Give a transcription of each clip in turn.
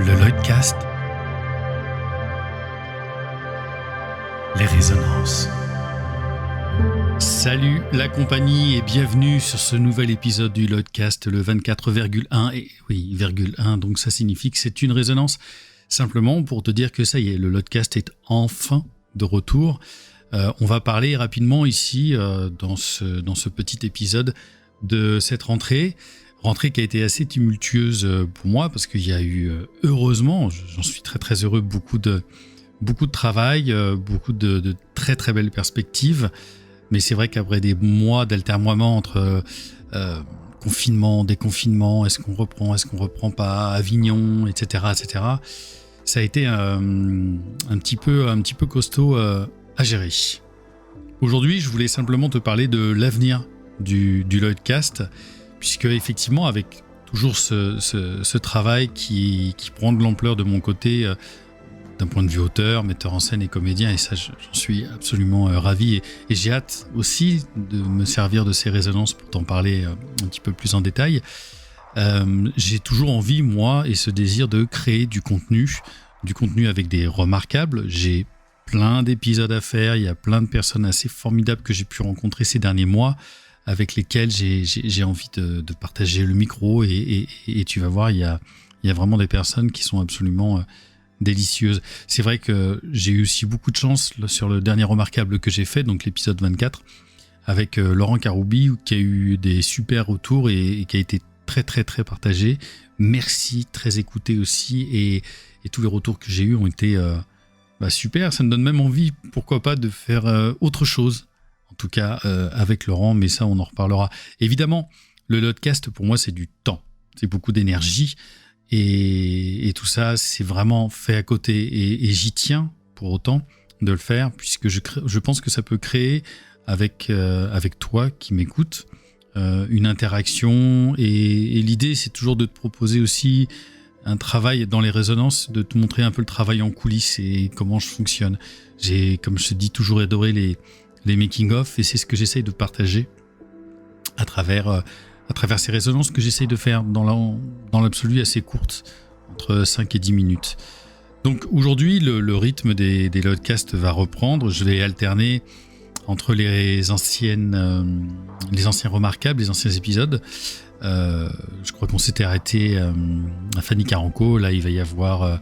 Le Lloydcast, les résonances. Salut la compagnie et bienvenue sur ce nouvel épisode du Lloydcast, le 24,1. Et oui, 1, donc ça signifie que c'est une résonance. Simplement pour te dire que ça y est, le Lloydcast est enfin de retour. On va parler rapidement ici, dans ce petit épisode, de cette rentrée qui a été assez tumultueuse pour moi, parce qu'il y a eu, heureusement, j'en suis très très heureux, beaucoup de travail, beaucoup de très très belles perspectives. Mais c'est vrai qu'après des mois d'altermoiement entre confinement, déconfinement, est-ce qu'on reprend pas, Avignon, etc., ça a été un petit peu costaud à gérer. Aujourd'hui, je voulais simplement te parler de l'avenir du Lloydcast, puisque effectivement, avec toujours ce travail qui prend de l'ampleur de mon côté, d'un point de vue auteur, metteur en scène et comédien, et ça j'en suis absolument ravi, et j'ai hâte aussi de me servir de ces résonances pour t'en parler un petit peu plus en détail. J'ai toujours envie, moi, et ce désir de créer du contenu avec des remarquables. J'ai plein d'épisodes à faire, il y a plein de personnes assez formidables que j'ai pu rencontrer ces derniers mois, avec lesquelles j'ai envie de partager le micro, et tu vas voir, il y a vraiment des personnes qui sont absolument délicieuses. C'est vrai que j'ai eu aussi beaucoup de chance sur le dernier remarquable que j'ai fait, donc l'épisode 24, avec Laurent Karoubi, qui a eu des super retours et qui a été très très très partagé. Merci, très écouté aussi, et tous les retours que j'ai eus ont été super. Ça me donne même envie, pourquoi pas, de faire autre chose, en tout cas avec Laurent, mais ça on en reparlera. Évidemment, le Lloydcast pour moi c'est du temps, c'est beaucoup d'énergie, et tout ça c'est vraiment fait à côté, et j'y tiens pour autant de le faire, puisque je pense que ça peut créer avec toi qui m'écoutes une interaction, et l'idée c'est toujours de te proposer aussi un travail dans les résonances, de te montrer un peu le travail en coulisses et comment je fonctionne. J'ai, comme je te dis, toujours adoré les making-of, et c'est ce que j'essaye de partager à travers ces résonances que j'essaye de faire dans l'absolu assez courtes, entre 5 et 10 minutes. Donc aujourd'hui, le rythme des Lloydcasts va reprendre. Je vais alterner entre les anciens remarquables, les anciens épisodes. Je crois qu'on s'était arrêté à Fanny Caranco. Là, il va y avoir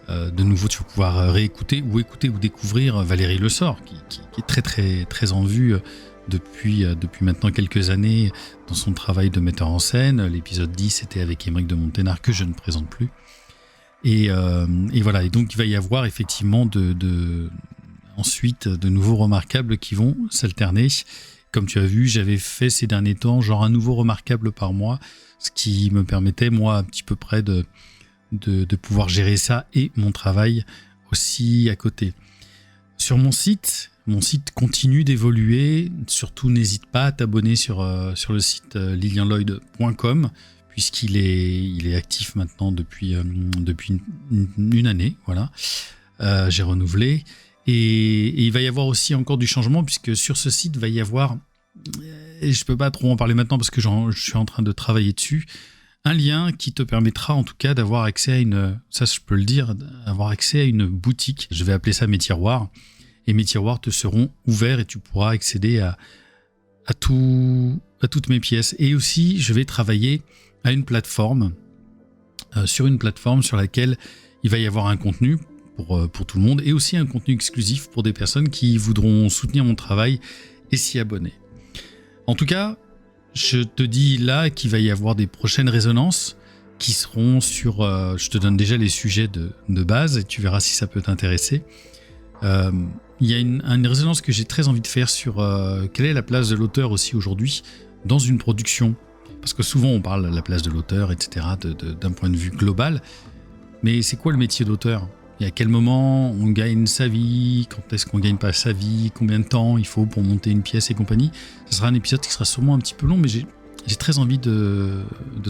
de nouveau, tu vas pouvoir réécouter ou écouter ou découvrir Valérie Lessort, qui est très très très en vue depuis maintenant quelques années dans son travail de metteur en scène. L'épisode 10 c'était avec Émeric de Monténard, que je ne présente plus. Et voilà. Et donc il va y avoir effectivement ensuite de nouveaux remarquables qui vont s'alterner. Comme tu as vu, j'avais fait ces derniers temps genre un nouveau remarquable par mois, ce qui me permettait, moi, un petit peu près de pouvoir gérer ça et mon travail aussi à côté. Sur mon site continue d'évoluer. Surtout, n'hésite pas à t'abonner sur le site lilianlloyd.com, puisqu'il est actif maintenant depuis une année. Voilà, j'ai renouvelé. Et il va y avoir aussi encore du changement, puisque sur ce site va y avoir, et je peux pas trop en parler maintenant parce que je suis en train de travailler dessus, un lien qui te permettra en tout cas d'avoir accès à ça je peux le dire, avoir accès à une boutique. Je vais appeler ça mes tiroirs, et mes tiroirs te seront ouverts et tu pourras accéder à toutes mes pièces. Et aussi, je vais travailler à une plateforme, sur une plateforme sur laquelle il va y avoir un contenu pour tout le monde, et aussi un contenu exclusif pour des personnes qui voudront soutenir mon travail et s'y abonner. En tout cas, je te dis là qu'il va y avoir des prochaines résonances qui seront sur... je te donne déjà les sujets de base, et tu verras si ça peut t'intéresser. Il y a une résonance que j'ai très envie de faire sur quelle est la place de l'auteur aussi aujourd'hui dans une production. Parce que souvent on parle de la place de l'auteur, etc., d'un point de vue global, mais c'est quoi le métier d'auteur ? Et à quel moment on gagne sa vie, quand est-ce qu'on gagne pas sa vie, combien de temps il faut pour monter une pièce et compagnie. Ce sera un épisode qui sera sûrement un petit peu long, mais j'ai très envie de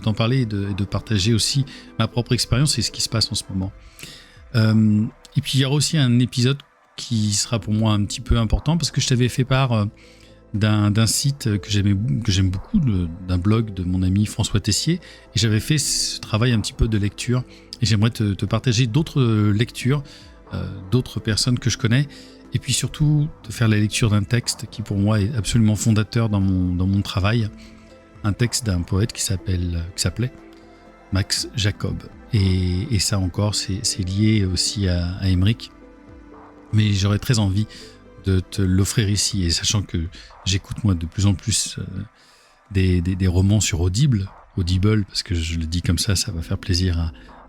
t'en parler et de partager aussi ma propre expérience et ce qui se passe en ce moment. Et puis il y aura aussi un épisode qui sera pour moi un petit peu important, parce que je t'avais fait part d'un site que j'aime beaucoup, d'un blog de mon ami François Tessier, et j'avais fait ce travail un petit peu de lecture Et j'aimerais te partager d'autres lectures, d'autres personnes que je connais, et puis surtout te faire la lecture d'un texte qui pour moi est absolument fondateur dans mon travail. Un texte d'un poète qui s'appelait Max Jacob. Et ça encore, c'est lié aussi à Emmerich. Mais j'aurais très envie de te l'offrir ici. Et sachant que j'écoute moi de plus en plus des romans sur Audible, parce que je le dis comme ça va faire plaisir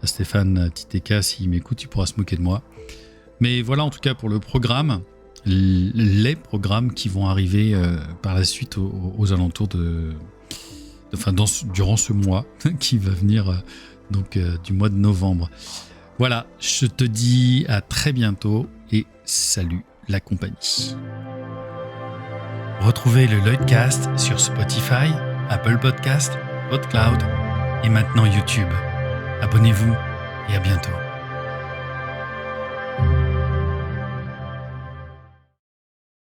à Stéphane Titeka. S'il m'écoute, il pourra se moquer de moi. Mais voilà en tout cas pour le programme, les programmes qui vont arriver par la suite aux alentours durant ce mois qui va venir du mois de novembre. Voilà, je te dis à très bientôt et salut la compagnie. Retrouvez le Lloydcast sur Spotify, Apple Podcast, PodCloud et maintenant YouTube. Abonnez-vous et à bientôt.